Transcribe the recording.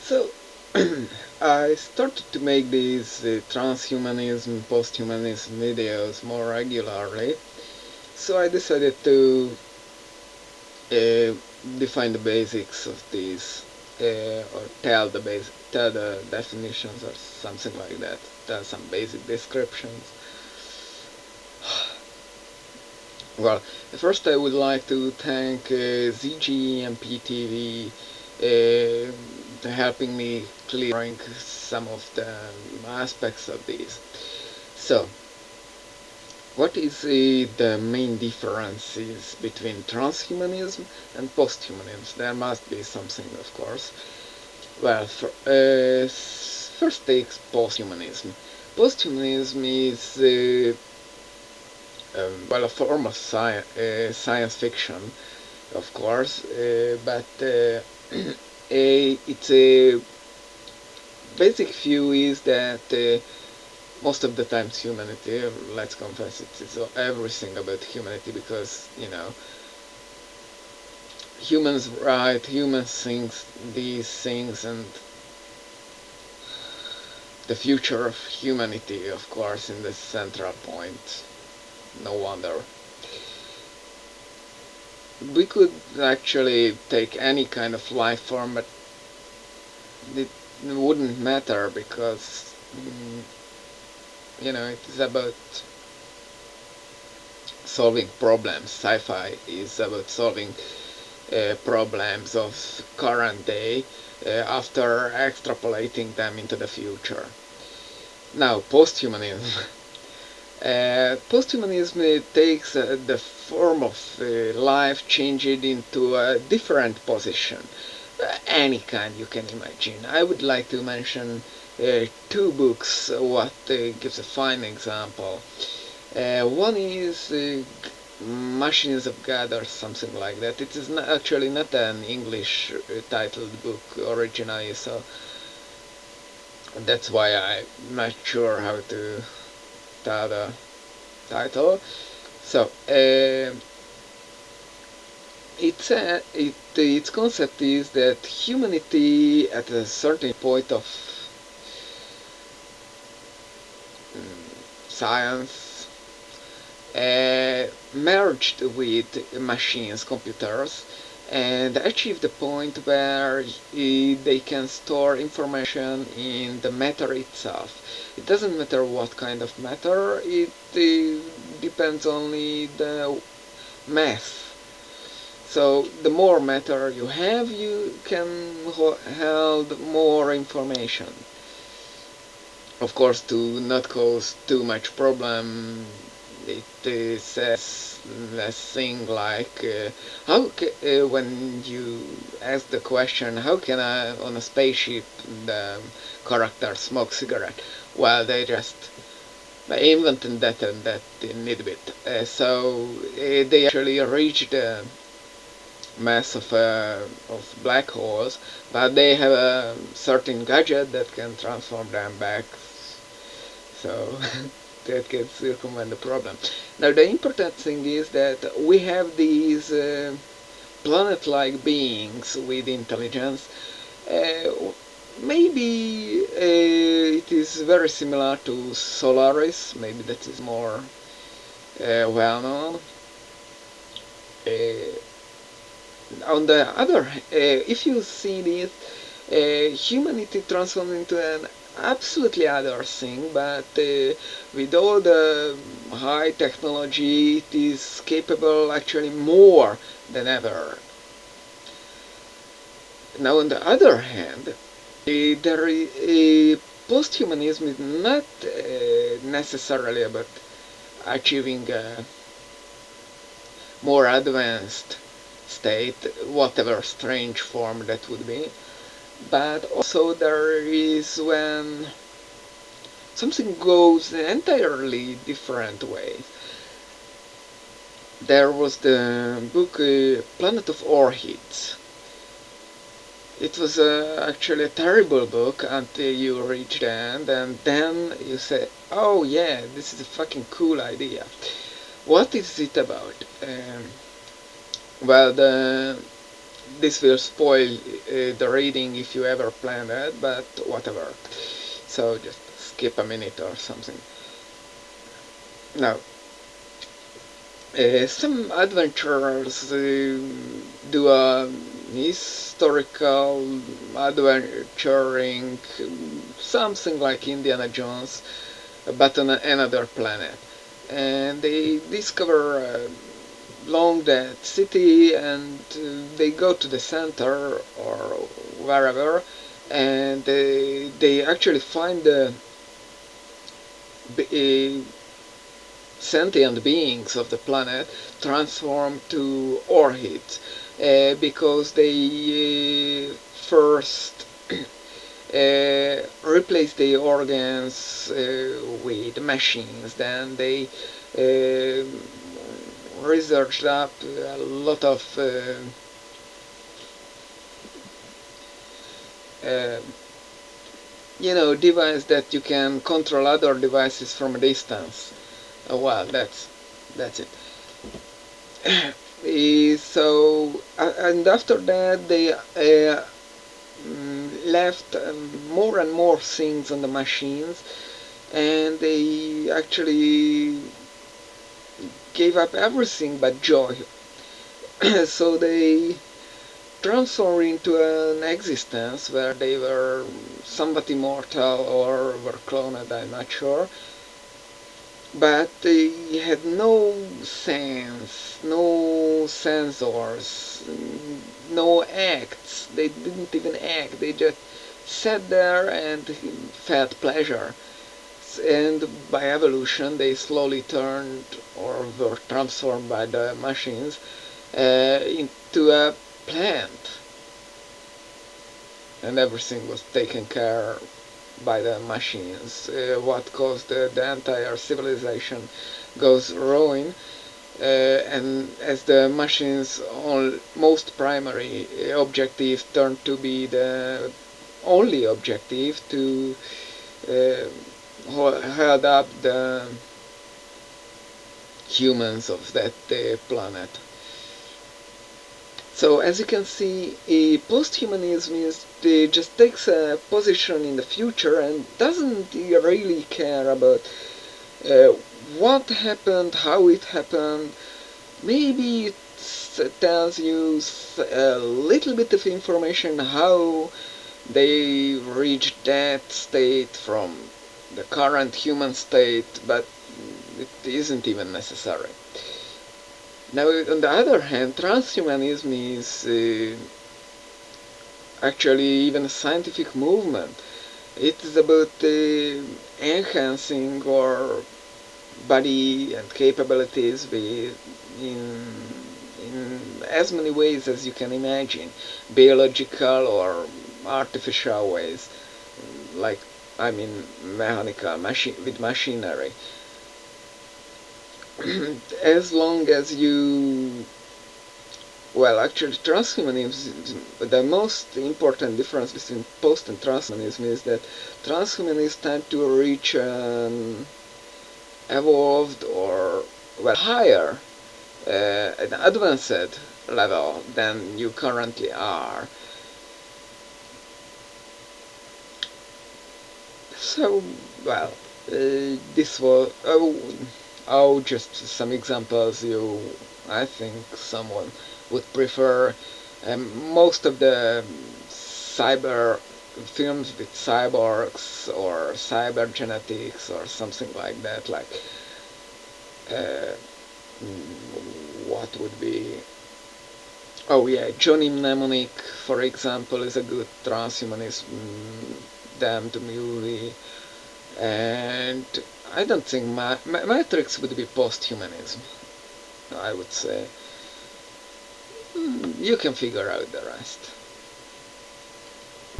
So I started to make these transhumanism, posthumanism videos more regularly. So I decided to uh, define the basics of these, or tell the definitions or something like that. Tell some basic descriptions. Well, first I would like to thank ZGMP helping me clearing some of the aspects of these. So, what is the main differences between transhumanism and posthumanism? There must be something, of course. Well, first takes posthumanism. Posthumanism is well, a form of science fiction, of course, but its basic view is that most of the times humanity, let's confess it's everything about humanity, because, humans write, humans think these things, and the future of humanity, of course, in the central point. No wonder. We could actually take any kind of life form, but it wouldn't matter, because it is about solving problems. Sci-fi is about solving problems of current day after extrapolating them into the future. Now, posthumanism. Posthumanism takes the form of life, change it into a different position, any kind you can imagine. I would like to mention two books, what gives a fine example. One is Machines of God or something like that. It is actually not an English titled book originally, so that's why I'm not sure how to tell the title. So its concept is that humanity at a certain point of science merged with machines, computers, and achieved the point where they can store information in the matter itself. It doesn't matter what kind of matter, it depends only the mass. So the more matter you have, you can hold more information. Of course, to not cause too much problem, it says less thing like when you ask the question, how can I on a spaceship the character smoke cigarette? Well, they just invented that and that in a bit. So they actually reach the mass of black holes, but they have a certain gadget that can transform them back, so that can circumvent the problem. Now the important thing is that we have these planet-like beings with intelligence. Maybe it is very similar to Solaris, maybe that is more well known. On the other, if you see this, humanity transformed into an absolutely other thing, but with all the high technology, it is capable actually more than ever. Now, on the other hand, posthumanism is not necessarily about achieving a more advanced state, whatever strange form that would be, but also there is when something goes an entirely different way. There was the book Planet of Orchids. It was actually a terrible book until you reach the end, and then you say, oh yeah, this is a fucking cool idea. What is it about? Well, the this will spoil the reading if you ever plan that, but whatever. So just skip a minute or something. Now, some adventurers do a historical adventuring, something like Indiana Jones, but on another planet. And they discover a long dead city, and they go to the center or wherever, and they actually find the sentient beings of the planet transformed to orchids, because they first replace the organs with machines. Then they uh, researched up a lot of uh, device that you can control other devices from a distance. Well, that's it. And after that they left more and more things on the machines, and they actually gave up everything but joy. So they transformed into an existence where they were somewhat immortal or were cloned, I'm not sure. But they had no sense, no sensors, no acts. They didn't even act. They just sat there and felt pleasure. And by evolution, they slowly turned or were transformed by the machines into a plant. And everything was taken care by the machines. What caused the entire civilization goes ruin. And as the machines' most primary objective turned to be the only objective to hold up the humans of that planet. So as you can see, posthumanism is just takes a position in the future and doesn't really care about uh, what happened, how it happened. Maybe it tells you a little bit of information how they reached that state from the current human state, but it isn't even necessary. Now, on the other hand, transhumanism is actually even a scientific movement. It is about enhancing our body and capabilities in as many ways as you can imagine, biological or artificial ways, like I mean mechanical, with machinery. As long as you, well, actually, transhumanism, the most important difference between post and transhumanism is that transhumanists tend to reach an evolved or, well, higher, an advanced level than you currently are. So, well, this was, just some examples I think someone would prefer. Most of the cyber films with cyborgs or cyber genetics or something like that, like uh, what would be, oh yeah, Johnny Mnemonic, for example, is a good transhumanist damned movie. And I don't think Matrix would be post-humanism, I would say. You can figure out the rest.